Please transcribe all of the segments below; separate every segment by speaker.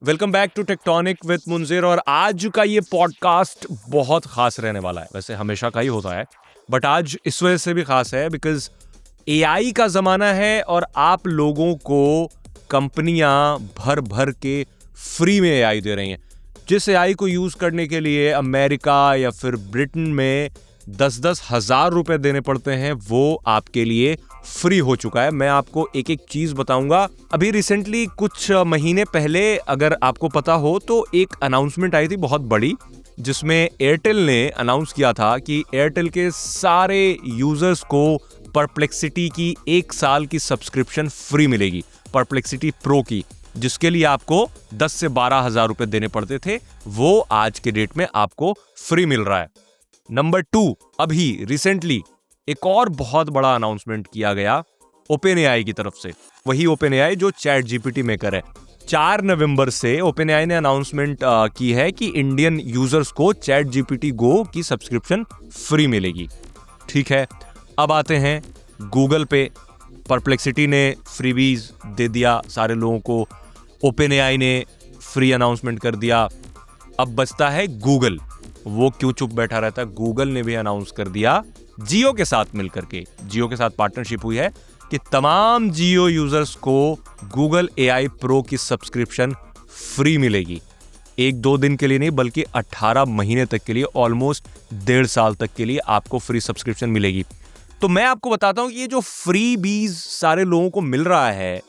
Speaker 1: Welcome back to Tectonic with Munzir. और आज का ये पॉडकास्ट बहुत खास रहने वाला है। वैसे हमेशा का ही होता है, बट आज इस वजह से भी खास है बिकॉज एआई का ज़माना है और आप लोगों को कंपनियां भर भर के फ्री में एआई दे रही हैं। जिस एआई को यूज़ करने के लिए अमेरिका या फिर ब्रिटेन में 10-10 हज़ार रुपए देने पड़ते हैं, वो आपके लिए फ्री हो चुका है। मैं आपको एक एक चीज़ बताऊंगा। अभी रिसेंटली कुछ महीने पहले, अगर आपको पता हो, तो एक अनाउंसमेंट आई थी बहुत बड़ी, जिसमें एयरटेल ने अनाउंस किया था कि एयरटेल के सारे यूजर्स को परप्लेक्सिटी की 1 साल की सब्सक्रिप्शन फ्री मिलेगी, परप्लेक्सिटी प्रो की, जिसके लिए आपको 10 से 12 हज़ार रुपए देने पड़ते थे। वो आज के डेट में आपको फ्री मिल रहा है। नंबर 2, अभी रिसेंटली एक और बहुत बड़ा अनाउंसमेंट किया गया ओपन एआई की तरफ से। वही ओपन एआई जो चैट जीपीटी मेकर है। 4 नवंबर से ओपन एआई ने अनाउंसमेंट की है कि इंडियन यूजर्स को चैट जीपीटी गो की सब्सक्रिप्शन फ्री मिलेगी। ठीक है, अब आते हैं गूगल पे। परप्लेक्सिटी ने फ्रीबीज दे दिया सारे लोगों को, ओपन एआई ने फ्री अनाउंसमेंट कर दिया। अब बचता है गूगल। वो क्यों चुप बैठा रहता है? गूगल ने भी अनाउंस कर दिया जियो के साथ मिलकर के, जियो के साथ पार्टनरशिप हुई है कि तमाम जियो यूजर्स को गूगल एआई प्रो की सब्सक्रिप्शन फ्री मिलेगी। 1-2 दिन के लिए नहीं, बल्कि 18 महीने तक के लिए, ऑलमोस्ट 1.5 साल तक के लिए आपको फ्री सब्सक्रिप्शन मिलेगी। तो मैं आपको बताता हूं कि ये जो फ्री बीज सारे लोगों को मिल रहा है,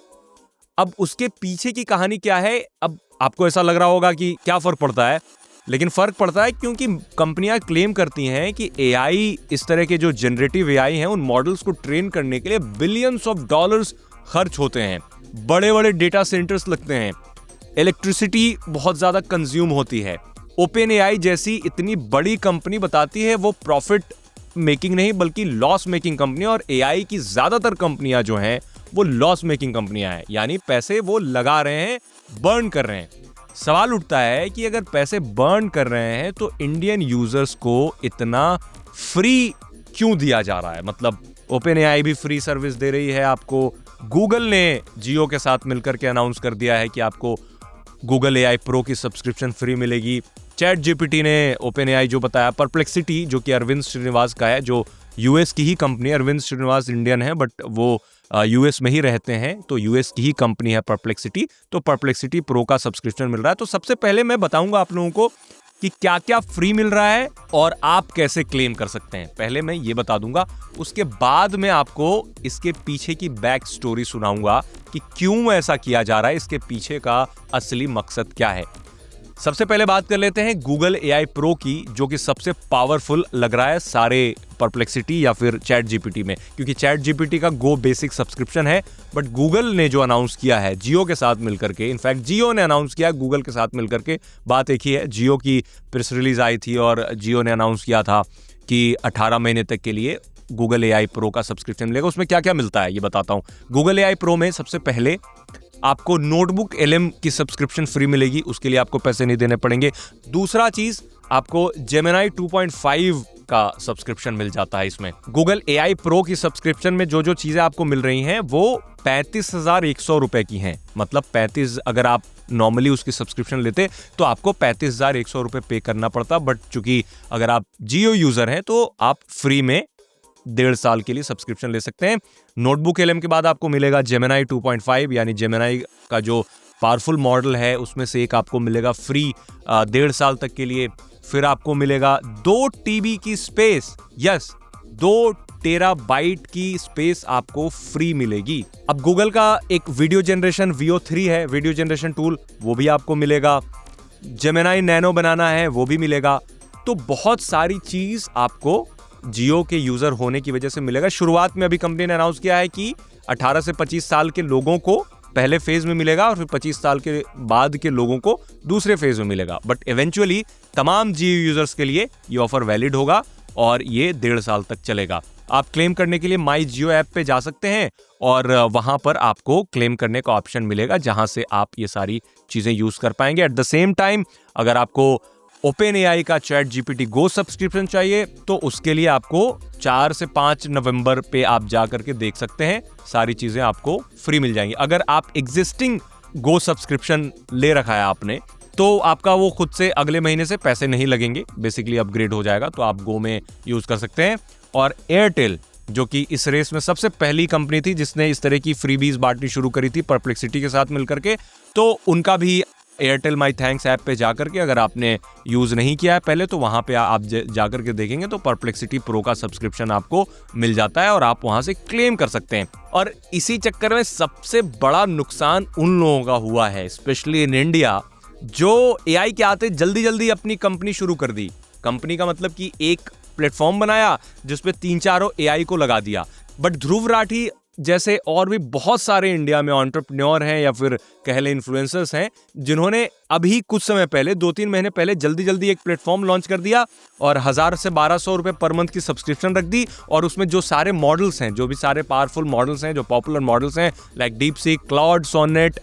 Speaker 1: अब उसके पीछे की कहानी क्या है। अब आपको ऐसा लग रहा होगा कि क्या फर्क पड़ता है, लेकिन फर्क पड़ता है क्योंकि कंपनियां क्लेम करती हैं कि एआई, इस तरह के जो जनरेटिव एआई हैं, उन मॉडल्स को ट्रेन करने के लिए बिलियंस ऑफ डॉलर्स खर्च होते हैं, बड़े बड़े डेटा सेंटर्स लगते हैं, इलेक्ट्रिसिटी बहुत ज्यादा कंज्यूम होती है। ओपन एआई जैसी इतनी बड़ी कंपनी बताती है वो प्रॉफिट मेकिंग नहीं बल्कि लॉस मेकिंग कंपनी, और एआई की ज्यादातर कंपनियां जो हैं वो लॉस मेकिंग कंपनियां हैं, यानी पैसे वो लगा रहे हैं, बर्न कर रहे हैं। सवाल उठता है कि अगर पैसे बर्न कर रहे हैं तो इंडियन यूजर्स को इतना फ्री क्यों दिया जा रहा है? मतलब ओपन एआई भी फ्री सर्विस दे रही है आपको, गूगल ने जियो के साथ मिलकर के अनाउंस कर दिया है कि आपको गूगल एआई प्रो की सब्सक्रिप्शन फ्री मिलेगी। चैट जीपीटी ने ओपन एआई जो बताया, परप्लेक्सिटी जो कि अरविंद श्रीनिवास का है, जो यूएस की ही कंपनी है। अरविंद श्रीनिवास इंडियन है बट वो यूएस में ही रहते हैं, तो यूएस की ही कंपनी है परप्लेक्सिटी। तो परप्लेक्सिटी प्रो का सब्सक्रिप्शन मिल रहा है। तो सबसे पहले मैं बताऊंगा आप लोगों को कि क्या क्या फ्री मिल रहा है और आप कैसे क्लेम कर सकते हैं। पहले मैं ये बता दूंगा, उसके बाद मैं आपको इसके पीछे की बैक स्टोरी सुनाऊंगा कि क्यों ऐसा किया जा रहा है, इसके पीछे का असली मकसद क्या है। सबसे पहले बात कर लेते हैं गूगल एआई प्रो की, जो कि सबसे पावरफुल लग रहा है सारे परप्लेक्सिटी या फिर चैट जीपीटी में, क्योंकि चैट जीपीटी का गो बेसिक सब्सक्रिप्शन है, बट गूगल ने जो अनाउंस किया है जियो के साथ मिलकर के, इनफैक्ट जियो ने अनाउंस किया गूगल के साथ मिलकर के, बात एक ही है। जियो की प्रेस रिलीज आई थी और जियो ने अनाउंस किया था कि 18 महीने तक के लिए गूगल एआई प्रो का सब्सक्रिप्शन मिलेगा। उसमें क्या क्या मिलता है ये बताता हूँ। गूगल एआई प्रो में सबसे पहले आपको नोटबुक LM की सब्सक्रिप्शन फ्री मिलेगी, उसके लिए आपको पैसे नहीं देने पड़ेंगे। दूसरा चीज, आपको जेमिनी 2.5 का सब्सक्रिप्शन मिल जाता है इसमें। गूगल एआई प्रो की सब्सक्रिप्शन में जो जो चीजें आपको मिल रही हैं वो 35,100 रुपए की हैं। मतलब 35, अगर आप नॉर्मली उसकी सब्सक्रिप्शन लेते तो आपको 35,100 रुपए पे करना पड़ता, बट चूंकि अगर आप जियो यूजर हैं तो आप फ्री में 1.5 साल के लिए सब्सक्रिप्शन ले सकते हैं। नोटबुक LM के बाद आपको मिलेगा जेमिनी 2.5, यानी जेमिनी का जो पावरफुल मॉडल है उसमें से एक आपको मिलेगा फ्री 1.5 साल तक के लिए। फिर आपको मिलेगा 2 TB की स्पेस, यस 2 टेराबाइट की स्पेस आपको फ्री मिलेगी। अब गूगल का एक वीडियो जनरेशन VO3 है, वीडियो जनरेशन टूल, वो भी आपको मिलेगा। जेमिनी नैनो बनाना है वो भी मिलेगा। तो बहुत सारी चीज आपको जियो के यूजर होने की वजह से मिलेगा। शुरुआत में अभी कंपनी ने अनाउंस किया है कि 18 से 25 साल के लोगों को पहले फेज में मिलेगा और फिर 25 साल के बाद के लोगों को दूसरे फेज में मिलेगा, बट इवेंचुअली तमाम जियो यूजर्स के लिए ये ऑफर वैलिड होगा और ये 1.5 साल तक चलेगा। आप क्लेम करने के लिए माई जियो ऐप पे जा सकते हैं और वहां पर आपको क्लेम करने का ऑप्शन मिलेगा, जहां से आप ये सारी चीजें यूज कर पाएंगे। एट द सेम टाइम, अगर आपको ओपन एआई का चैट जीपीटी गो सब्सक्रिप्शन चाहिए तो उसके लिए आपको 4 से 5 नवंबर पे आप जा करके देख सकते हैं, सारी चीजें आपको फ्री मिल जाएंगी। अगर आप एग्जिस्टिंग गो सब्सक्रिप्शन ले रखा है आपने तो आपका वो खुद से अगले महीने से पैसे नहीं लगेंगे, बेसिकली अपग्रेड हो जाएगा, तो आप गो में यूज कर सकते हैं। और एयरटेल जो कि इस रेस में सबसे पहली कंपनी थी जिसने इस तरह की फ्रीबीज बांटनी शुरू करी थी परप्लेक्सिटी के साथ मिलकर के, तो उनका भी एयरटेल माई थैंक्स ऐप पे जाकर के अगर आपने यूज नहीं किया है पहले तो वहां पे आप जाकर के देखेंगे तो परप्लेक्सिटी प्रो का सब्सक्रिप्शन आपको मिल जाता है और आप वहां से क्लेम कर सकते हैं। और इसी चक्कर में सबसे बड़ा नुकसान उन लोगों का हुआ है, स्पेशली इन इंडिया, जो एआई के आते जल्दी जल्दी अपनी कंपनी शुरू कर दी। कंपनी का मतलब कि एक प्लेटफॉर्म बनाया जिसपे 3-4 एआई को लगा दिया। बट ध्रुव राठी जैसे और भी बहुत सारे इंडिया में एंटरप्रेन्योर हैं या फिर कह लें इन्फ्लुएंसर्स हैं जिन्होंने अभी कुछ समय पहले 2-3 महीने पहले जल्दी जल्दी एक प्लेटफॉर्म लॉन्च कर दिया और 1000 से 1200 रुपए पर मंथ की सब्सक्रिप्शन रख दी और उसमें जो सारे मॉडल्स हैं, जो भी सारे पावरफुल मॉडल्स हैं, जो पॉपुलर मॉडल्स हैं लाइक डीपसीक, क्लाउड, सोनेट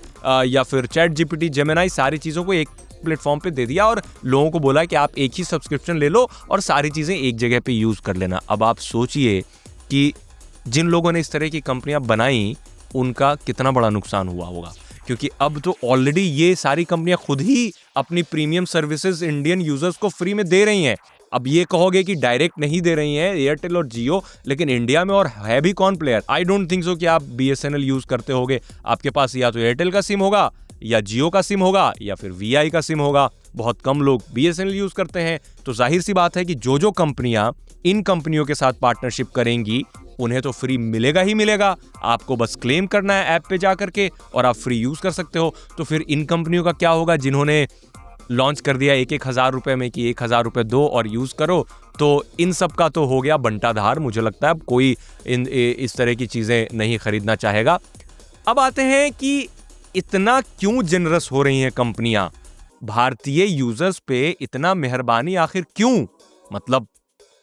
Speaker 1: या फिर चैट जीपीटी, जेमिनाई, सारी चीज़ों को एक प्लेटफॉर्म पे दे दिया और लोगों को बोला कि आप एक ही सब्सक्रिप्शन ले लो और सारी चीज़ें एक जगह पे यूज़ कर लेना। अब आप सोचिए कि जिन लोगों ने इस तरह की कंपनियां बनाई उनका कितना बड़ा नुकसान हुआ होगा, क्योंकि अब तो ऑलरेडी ये सारी कंपनियां खुद ही अपनी प्रीमियम सर्विसेज इंडियन यूजर्स को फ्री में दे रही हैं। अब ये कहोगे कि डायरेक्ट नहीं दे रही हैं एयरटेल और जियो, लेकिन इंडिया में और है भी कौन player? I don't think so कि आप बीएसएनएल यूज करते होगे, आपके पास या तो एयरटेल का सिम होगा या जियो का सिम होगा या फिर वीआई का सिम होगा। बहुत कम लोग बीएसएनएल यूज करते हैं। तो जाहिर सी बात है कि जो कंपनियां इन कंपनियों के साथ पार्टनरशिप करेंगी उन्हें तो फ्री मिलेगा ही मिलेगा। आपको बस क्लेम करना है ऐप पे जाकर के और आप फ्री यूज कर सकते हो। तो फिर इन कंपनियों का क्या होगा जिन्होंने लॉन्च कर दिया 1,000 रुपए में कि 1,000 रुपए दो और यूज करो? तो इन सब का तो हो गया बंटाधार। मुझे लगता है अब कोई इस तरह की चीजें नहीं खरीदना चाहेगा। अब आते हैं कि इतना क्यों जेनरस हो रही हैं कंपनियां, भारतीय यूजर्स पे इतना मेहरबानी आखिर क्यों? मतलब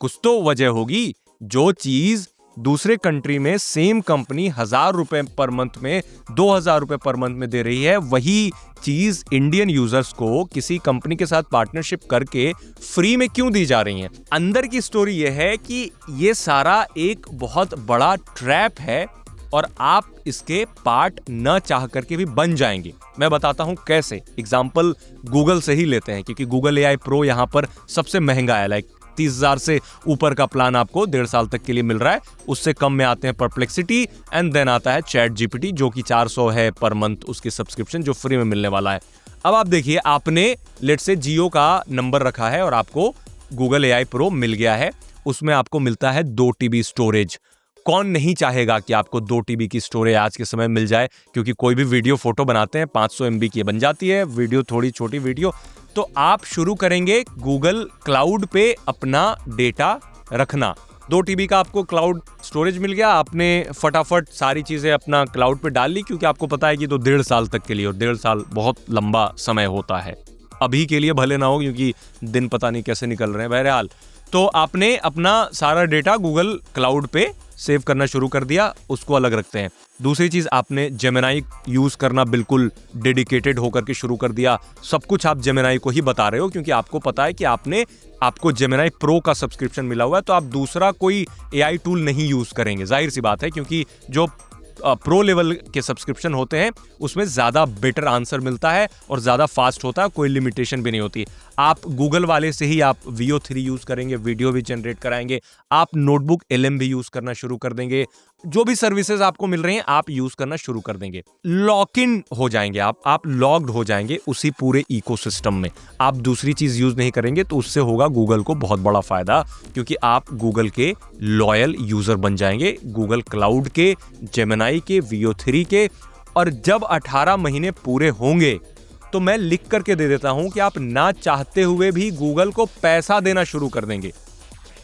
Speaker 1: कुछ तो वजह होगी। जो चीज दूसरे कंट्री में सेम कंपनी 1000 रुपए पर मंथ में 2000 रुपए पर मंथ में दे रही है, वही चीज इंडियन यूजर्स को किसी कंपनी के साथ पार्टनरशिप करके फ्री में क्यों दी जा रही है? अंदर की स्टोरी यह है कि ये सारा एक बहुत बड़ा ट्रैप है और आप इसके पार्ट न चाह करके भी बन जाएंगे। मैं बताता हूं कैसे। एग्जाम्पल गूगल से ही लेते हैं क्योंकि गूगल एआई प्रो यहां पर सबसे महंगा है। लाइक 30,000 से ऊपर का प्लान आपको 1.5 साल तक के लिए मिल रहा है। उससे कम में आते हैं परप्लेक्सिटी एंड देन आता है चैट जीपीटी जो कि 400 है पर मंथ उसकी सब्सक्रिप्शन जो फ्री में मिलने वाला है। अब आप देखिए, आपने लेट से जियो का नंबर रखा है और आपको गूगल एआई प्रो मिल गया है। उसमें आपको मिलता है 2 TB स्टोरेज। कौन नहीं चाहेगा कि आपको 2 TB की स्टोरेज आज के समय मिल जाए, क्योंकि कोई भी वीडियो फोटो बनाते हैं 500 MB की बन जाती है वीडियो, थोड़ी छोटी वीडियो। तो आप शुरू करेंगे गूगल क्लाउड पे अपना डेटा रखना। 2 TB का आपको क्लाउड स्टोरेज मिल गया, आपने फटाफट सारी चीजें अपना क्लाउड पे डाल ली क्योंकि आपको पता है कि तो 1.5 साल तक के लिए, और 1.5 साल बहुत लंबा समय होता है। अभी के लिए भले ना हो क्योंकि दिन पता नहीं कैसे निकल रहे हैं, बहरहाल। तो आपने अपना सारा डेटा गूगल क्लाउड पे सेव करना शुरू कर दिया, उसको अलग रखते हैं। दूसरी चीज, आपने जेमिनाई यूज करना बिल्कुल डेडिकेटेड होकर के शुरू कर दिया। सब कुछ आप जेमिनाई को ही बता रहे हो क्योंकि आपको पता है कि आपको जेमिनाई प्रो का सब्सक्रिप्शन मिला हुआ है, तो आप दूसरा कोई एआई टूल नहीं यूज करेंगे। जाहिर सी बात है क्योंकि जो प्रो लेवल के सब्सक्रिप्शन होते हैं उसमें ज़्यादा बेटर आंसर मिलता है और ज़्यादा फास्ट होता है, कोई लिमिटेशन भी नहीं होती। आप गूगल वाले से ही आप VO3 यूज़ करेंगे, वीडियो भी जनरेट कराएंगे, आप नोटबुक LM भी यूज़ करना शुरू कर देंगे। जो भी सर्विसेज आपको मिल रही हैं आप यूज़ करना शुरू कर देंगे। लॉक इन हो जाएंगे आप लॉग्ड हो जाएंगे उसी पूरे इकोसिस्टम में। आप दूसरी चीज़ यूज़ नहीं करेंगे तो उससे होगा गूगल को बहुत बड़ा फ़ायदा, क्योंकि आप गूगल के लॉयल यूज़र बन जाएंगे, गूगल क्लाउड के, जेमिनाई के, VO3 के। और जब 18 महीने पूरे होंगे तो मैं लिख करके दे देता हूं कि आप ना चाहते हुए भी गूगल को पैसा देना शुरू कर देंगे।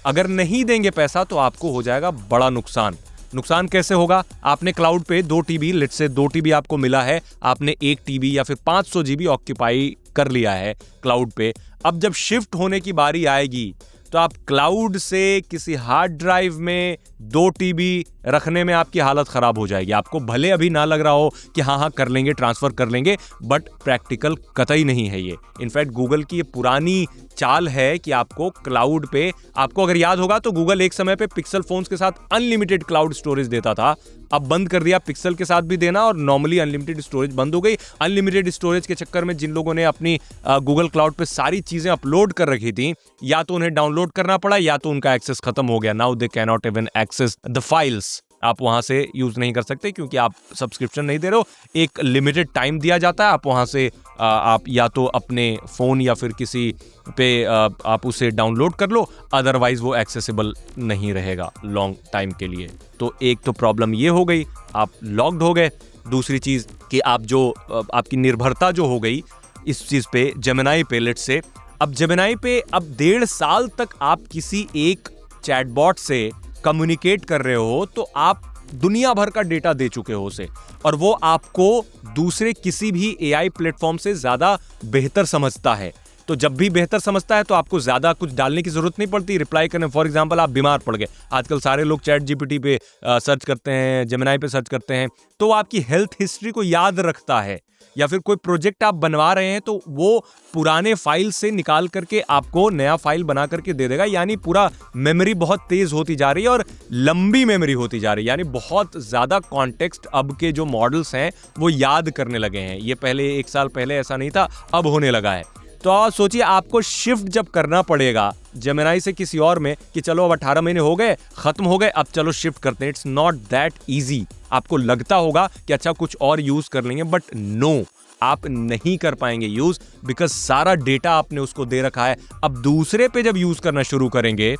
Speaker 1: अगर नहीं देंगे पैसा तो आपको हो जाएगा बड़ा नुकसान। नुकसान कैसे होगा? आपने क्लाउड पे 2 TB, लेट से 2 TB आपको मिला है, आपने 1 TB या फिर 500 GB ऑक्यूपाई कर लिया है क्लाउड पे। अब जब शिफ्ट होने की बारी आएगी तो आप क्लाउड से किसी हार्ड ड्राइव में 2 TB रखने में आपकी हालत खराब हो जाएगी। आपको भले अभी ना लग रहा हो कि हाँ कर लेंगे, ट्रांसफर कर लेंगे, बट प्रैक्टिकल कतई नहीं है ये। इनफैक्ट गूगल की ये पुरानी चाल है कि आपको क्लाउड पे, आपको अगर याद होगा तो गूगल एक समय पे पिक्सल फोन्स के साथ अनलिमिटेड क्लाउड स्टोरेज देता था, अब बंद कर दिया पिक्सल के साथ भी देना, और नॉर्मली अनलिमिटेड स्टोरेज बंद हो गई। अनलिमिटेड स्टोरेज के चक्कर में जिन लोगों ने अपनी गूगल क्लाउड पे सारी चीजें अपलोड कर रखी थी, या तो उन्हें डाउनलोड करना पड़ा या तो उनका एक्सेस खत्म हो गया। Now they can not even access the files. आप वहां से यूज नहीं कर सकते क्योंकि आप सब्सक्रिप्शन नहीं दे रहे हो। एक लिमिटेड टाइम दिया जाता है, आप वहां से आप या तो अपने फोन या फिर किसी पे आप उसे डाउनलोड कर लो, अदरवाइज वो एक्सेसिबल नहीं रहेगा लॉन्ग टाइम के लिए। तो एक तो प्रॉब्लम ये हो गई, आप लॉक्ड हो गए। दूसरी चीज कि आप जो आपकी निर्भरता जो हो गई इस चीज पे, जेमिनी पे, लेट्स से अब जेमिनी पे अब 1.5 साल तक आप किसी एक चैटबॉट से कम्युनिकेट कर रहे हो तो आप दुनिया भर का डेटा दे चुके हो उसे, और वो आपको दूसरे किसी भी AI प्लेटफॉर्म से ज्यादा बेहतर समझता है। तो जब भी बेहतर समझता है तो आपको ज्यादा कुछ डालने की जरूरत नहीं पड़ती रिप्लाई करने। फॉर एग्जांपल आप बीमार पड़ गए, आजकल सारे लोग चैट GPT पे सर्च करते हैं, जेमिनी पे सर्च करते हैं, तो वो आपकी हेल्थ हिस्ट्री को याद रखता है। या फिर कोई प्रोजेक्ट आप बनवा रहे हैं तो वो पुराने फाइल से निकाल करके आपको नया फाइल बना करके दे देगा। यानी पूरा मेमोरी बहुत तेज होती जा रही है और लंबी मेमोरी होती जा रही है, यानी बहुत ज्यादा कॉन्टेक्स्ट अब के जो मॉडल्स हैं वो याद करने लगे हैं। ये पहले 1 साल पहले ऐसा नहीं था, अब होने लगा है। तो आप सोचिए, आपको शिफ्ट जब करना पड़ेगा जेमिनी से किसी और में कि चलो अब 18 महीने हो गए, खत्म हो गए, अब चलो शिफ्ट करते हैं, इट्स नॉट दैट इजी। आपको लगता होगा कि अच्छा कुछ और यूज कर लेंगे, बट नो, आप नहीं कर पाएंगे यूज, बिकॉज सारा डेटा आपने उसको दे रखा है। अब दूसरे पे जब यूज करना शुरू करेंगे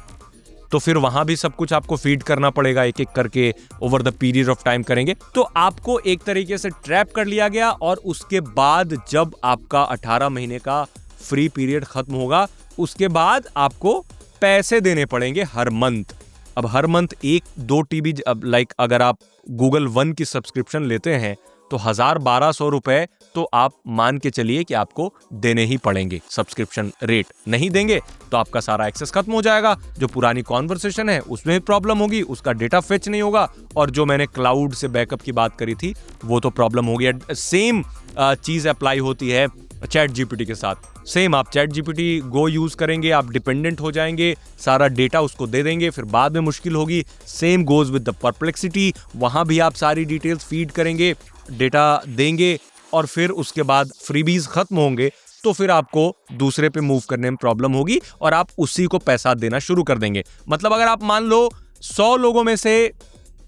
Speaker 1: तो फिर वहां भी सब कुछ आपको फीड करना पड़ेगा, एक एक करके over the period of time करेंगे। तो आपको एक तरीके से ट्रैप कर लिया गया, और उसके बाद जब आपका 18 महीने का फ्री पीरियड खत्म होगा, उसके बाद आपको पैसे देने पड़ेंगे हर मंथ। अब हर मंथ 1-2 TB, अब लाइक अगर आप गूगल वन की सब्सक्रिप्शन लेते हैं तो 1000-1200 रुपए तो आप मान के चलिए कि आपको देने ही पड़ेंगे सब्सक्रिप्शन रेट। नहीं देंगे तो आपका सारा एक्सेस खत्म हो जाएगा, जो पुरानी कॉन्वर्सेशन है उसमें प्रॉब्लम होगी, उसका डेटा फेच नहीं होगा, और जो मैंने क्लाउड से बैकअप की बात करी थी वो तो प्रॉब्लम हो गया। सेम चीज अप्लाई होती है चैट GPT के साथ। सेम, आप चैट GPT गो यूज करेंगे, आप डिपेंडेंट हो जाएंगे, सारा डेटा उसको दे देंगे, फिर बाद में मुश्किल होगी। Same goes with the perplexity, वहां भी आप सारी डिटेल्स फीड करेंगे, डेटा देंगे, और फिर उसके बाद फ्रीबीज खत्म होंगे तो फिर आपको दूसरे पे मूव करने में प्रॉब्लम होगी और आप उसी को पैसा देना शुरू कर देंगे। मतलब अगर आप मान लो 100 लोगों में से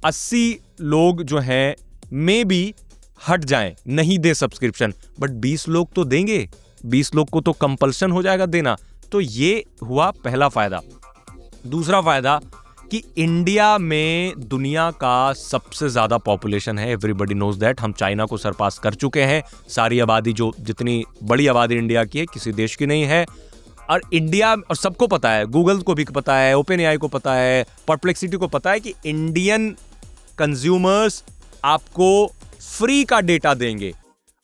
Speaker 1: 80 लोग जो हैं मे बी हट जाएं, नहीं दे सब्सक्रिप्शन, बट 20 लोग तो देंगे, 20 लोग को तो कंपल्सन हो जाएगा देना। तो ये हुआ पहला फायदा। दूसरा फायदा कि इंडिया में दुनिया का सबसे ज्यादा पॉपुलेशन है, एवरीबडी नोज दैट। हम चाइना को सरपास कर चुके हैं, सारी आबादी, जो जितनी बड़ी आबादी इंडिया की है किसी देश की नहीं है। और इंडिया, और सबको पता है, गूगल को भी पता है, ओपन एआई को पता है, परप्लेक्सिटी को पता है कि इंडियन कंज्यूमर्स आपको फ्री का डेटा देंगे,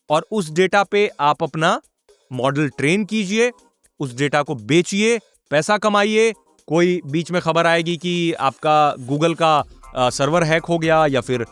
Speaker 1: और उस डेटा पे आप अपना मॉडल ट्रेन कीजिए, उस डेटा को बेचिए, पैसा कमाइए। कोई बीच में खबर आएगी कि आपका गूगल का सर्वर हैक हो गया या फिर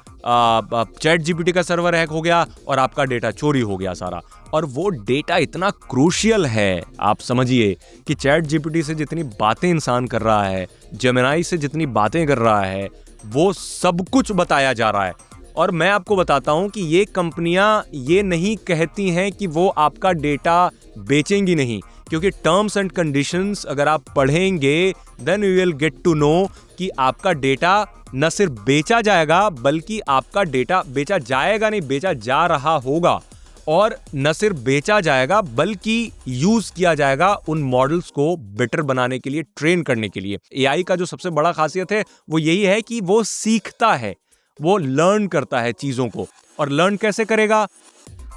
Speaker 1: चैट GPT का सर्वर हैक हो गया और आपका डेटा चोरी हो गया सारा। और वो डेटा इतना क्रूशियल है, आप समझिए कि चैट GPT से जितनी बातें इंसान कर रहा है, जेमिनी से जितनी बातें कर रहा है, वो सब कुछ बताया जा रहा है। और मैं आपको बताता हूं कि ये कंपनियां ये नहीं कहती हैं कि वो आपका डेटा बेचेंगी नहीं, क्योंकि टर्म्स एंड कंडीशंस अगर आप पढ़ेंगे then you will get to know कि आपका डेटा न सिर्फ बेचा जाएगा, बल्कि आपका डेटा बेचा जाएगा नहीं, बेचा जा रहा होगा। और न सिर्फ बेचा जाएगा बल्कि यूज किया जाएगा उन मॉडल्स को बेटर बनाने के लिए, ट्रेन करने के लिए। एआई का जो सबसे बड़ा खासियत है वो यही है कि वो सीखता है, वो लर्न करता है चीजों को। और लर्न कैसे करेगा?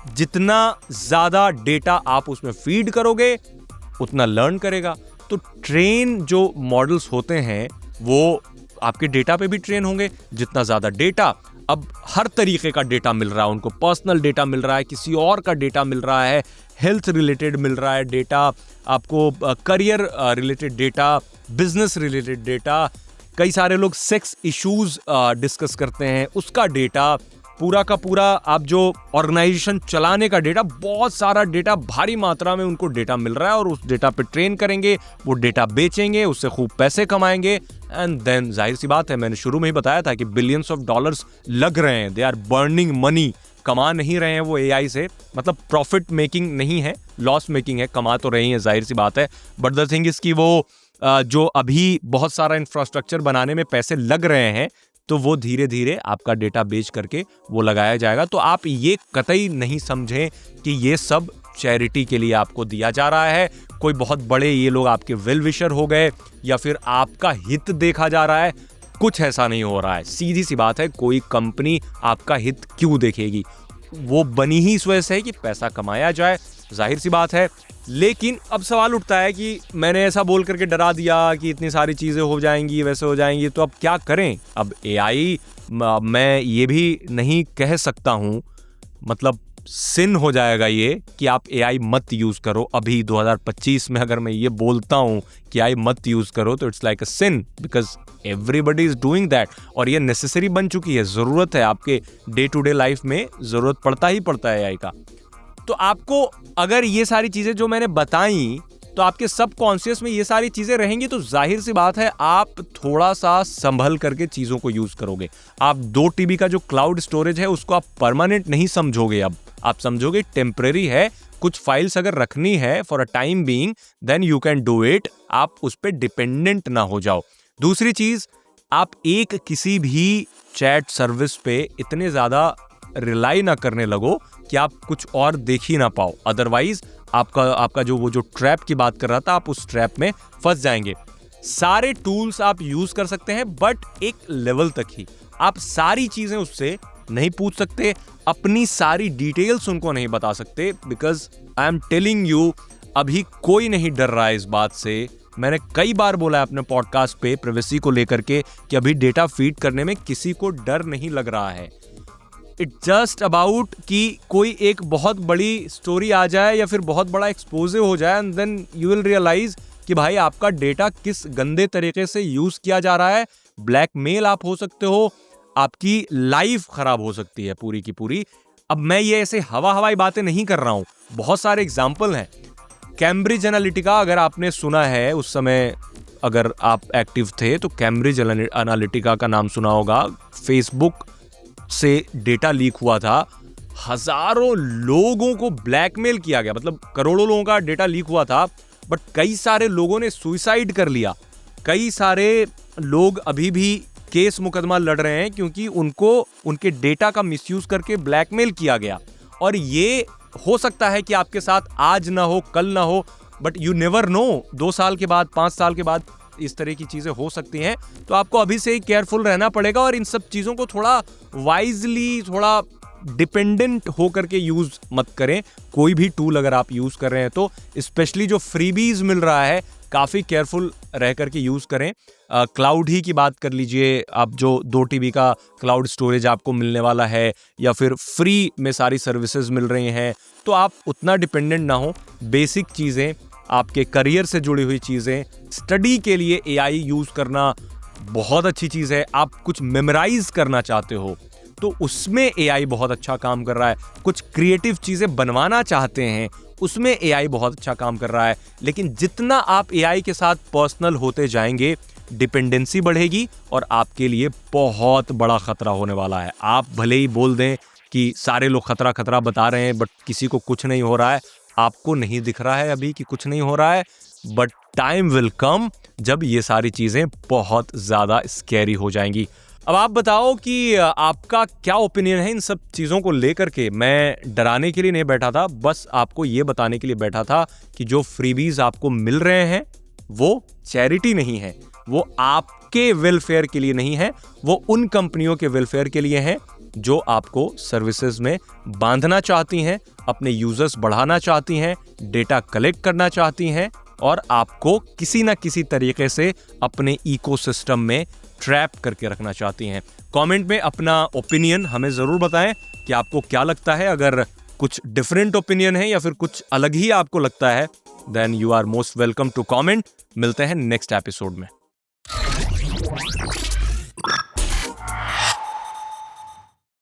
Speaker 1: जितना ज्यादा डेटा आप उसमें फीड करोगे उतना लर्न करेगा। तो ट्रेन जो मॉडल्स होते हैं वो आपके डेटा पे भी ट्रेन होंगे। जितना ज्यादा डेटा, अब हर तरीके का डेटा मिल रहा है उनको, पर्सनल डेटा मिल रहा है, किसी और का डेटा मिल रहा है, हेल्थ रिलेटेड मिल रहा है डेटा, आपको career related data, business related data, कई सारे लोग सेक्स इश्यूज डिस्कस करते हैं, उसका डेटा, पूरा का पूरा आप जो ऑर्गेनाइजेशन चलाने का डेटा, बहुत सारा डेटा, भारी मात्रा में उनको डेटा मिल रहा है और उस डेटा पे ट्रेन करेंगे, वो डेटा बेचेंगे, उससे खूब पैसे कमाएंगे एंड देन जाहिर सी बात है, मैंने शुरू में ही बताया था कि बिलियंस ऑफ डॉलर्स लग रहे हैं, दे आर बर्निंग मनी, कमा नहीं रहे हैं वो एआई से, मतलब प्रॉफिट मेकिंग नहीं है, लॉस मेकिंग है, कमा तो रही है जाहिर सी बात है, बट द थिंग इज कि वो जो अभी बहुत सारा इंफ्रास्ट्रक्चर बनाने में पैसे लग रहे हैं, तो वो धीरे धीरे आपका डेटा बेच करके वो लगाया जाएगा। तो आप ये कतई नहीं समझें कि ये सब चैरिटी के लिए आपको दिया जा रहा है, कोई बहुत बड़े ये लोग आपके वेल विशर हो गए या फिर आपका हित देखा जा रहा है, कुछ ऐसा नहीं हो रहा है। सीधी सी बात है, कोई कंपनी आपका हित क्यों देखेगी, वो बनी ही इस वजह से है कि पैसा कमाया जाए, जाहिर सी बात है। लेकिन अब सवाल उठता है कि मैंने ऐसा बोल करके डरा दिया कि इतनी सारी चीज़ें हो जाएंगी, वैसे हो जाएंगी, तो अब क्या करें। अब एआई, मैं ये भी नहीं कह सकता हूँ, मतलब सिन हो जाएगा ये कि आप एआई मत यूज़ करो। अभी 2025 में अगर मैं ये बोलता हूँ कि एआई मत यूज़ करो तो it's like a sin, because everybody is doing that, और ये नेसेसरी बन चुकी है, ज़रूरत है, आपके डे टू डे लाइफ में ज़रूरत पड़ता ही पड़ता है एआई का। तो आपको अगर ये सारी चीज़ें जो मैंने बताई, तो आपके सब कॉन्शियस में ये सारी चीज़ें रहेंगी, तो जाहिर सी बात है आप थोड़ा सा संभल करके चीज़ों को यूज़ करोगे। आप 2 TB का जो क्लाउड स्टोरेज है उसको आप परमानेंट नहीं समझोगे, अब आप समझोगे टेम्परेरी है, कुछ फाइल्स अगर रखनी है for a time being, then you can do it, आप उस पर डिपेंडेंट ना हो जाओ। दूसरी चीज़, आप एक किसी भी चैट सर्विस पे इतने ज़्यादा रिलाई ना करने लगो कि आप कुछ और देख ही ना पाओ, अदरवाइज आपका जो वो जो ट्रैप की बात कर रहा था, आप उस ट्रैप में फंस जाएंगे। सारे टूल्स आप यूज कर सकते हैं, बट एक लेवल तक ही। आप सारी चीजें उससे नहीं पूछ सकते, अपनी सारी डिटेल्स उनको नहीं बता सकते, because I am telling you, अभी कोई नहीं डर रहा है इस बात से। मैंने कई बार बोला है अपने पॉडकास्ट पे प्राइवेसी को लेकर के कि अभी डेटा फीड करने में किसी को डर नहीं लग रहा है। इट्स जस्ट अबाउट कि कोई एक बहुत बड़ी स्टोरी आ जाए या फिर बहुत बड़ा एक्सपोजे हो जाए, and then you will realise कि भाई आपका डेटा किस गंदे तरीके से यूज किया जा रहा है। ब्लैकमेल आप हो सकते हो, आपकी लाइफ खराब हो सकती है पूरी की पूरी। अब मैं ये ऐसे हवाई बातें नहीं कर रहा हूं, बहुत सारे एग्जाम्पल हैं। कैम्ब्रिज एनालिटिका, अगर आपने सुना है, उस समय अगर आप एक्टिव थे तो कैम्ब्रिज एनालिटिका का नाम सुना होगा। फेसबुक से डेटा लीक हुआ था, हजारों लोगों को ब्लैकमेल किया गया, मतलब करोड़ों लोगों का डेटा लीक हुआ था, बट कई सारे लोगों ने सुसाइड कर लिया। कई सारे लोग अभी भी केस मुकदमा लड़ रहे हैं क्योंकि उनको उनके डेटा का मिसयूज करके ब्लैकमेल किया गया। और ये हो सकता है कि आपके साथ आज ना हो, कल ना हो, बट यू नेवर नो, 2 साल के बाद, 5 साल के बाद इस तरह की चीजें हो सकती हैं। तो आपको अभी से ही केयरफुल रहना पड़ेगा और इन सब चीजों को थोड़ा वाइजली, थोड़ा डिपेंडेंट होकर के यूज मत करें। कोई भी टूल अगर आप यूज कर रहे हैं तो स्पेशली जो फ्रीबीज मिल रहा है, काफी केयरफुल रह करके यूज करें। क्लाउड ही की बात कर लीजिए, आप जो 2 TB का क्लाउड स्टोरेज आपको मिलने वाला है या फिर फ्री में सारी सर्विसेज मिल रही हैं, तो आप उतना डिपेंडेंट ना हो। बेसिक चीजें, आपके करियर से जुड़ी हुई चीजें, स्टडी के लिए एआई यूज करना बहुत अच्छी चीज है। आप कुछ मेमोराइज करना चाहते हो तो उसमें एआई बहुत अच्छा काम कर रहा है। कुछ क्रिएटिव चीजें बनवाना चाहते हैं, उसमें एआई बहुत अच्छा काम कर रहा है। लेकिन जितना आप एआई के साथ पर्सनल होते जाएंगे, डिपेंडेंसी बढ़ेगी और आपके लिए बहुत बड़ा खतरा होने वाला है। आप भले ही बोल दें कि सारे लोग खतरा खतरा बता रहे हैं, बट किसी को कुछ नहीं हो रहा है, आपको नहीं दिख रहा है अभी कि कुछ नहीं हो रहा है, बट टाइम विल कम जब ये सारी चीजें बहुत ज्यादा स्कैरी हो जाएंगी। अब आप बताओ कि आपका क्या ओपिनियन है इन सब चीज़ों को लेकर के। मैं डराने के लिए नहीं बैठा था, बस आपको ये बताने के लिए बैठा था कि जो फ्रीबीज आपको मिल रहे हैं वो चैरिटी नहीं है, वो आपके वेलफेयर के लिए नहीं है, वो उन कंपनियों के वेलफेयर के लिए हैं जो आपको सर्विसेज में बांधना चाहती हैं, अपने यूजर्स बढ़ाना चाहती हैं, डेटा कलेक्ट करना चाहती हैं और आपको किसी ना किसी तरीके से अपने इकोसिस्टम में ट्रैप करके रखना चाहती हैं। कमेंट में अपना ओपिनियन हमें ज़रूर बताएं कि आपको क्या लगता है। अगर कुछ डिफरेंट ओपिनियन है या फिर कुछ अलग ही आपको लगता है then you are most welcome to comment. मिलते हैं नेक्स्ट एपिसोड में.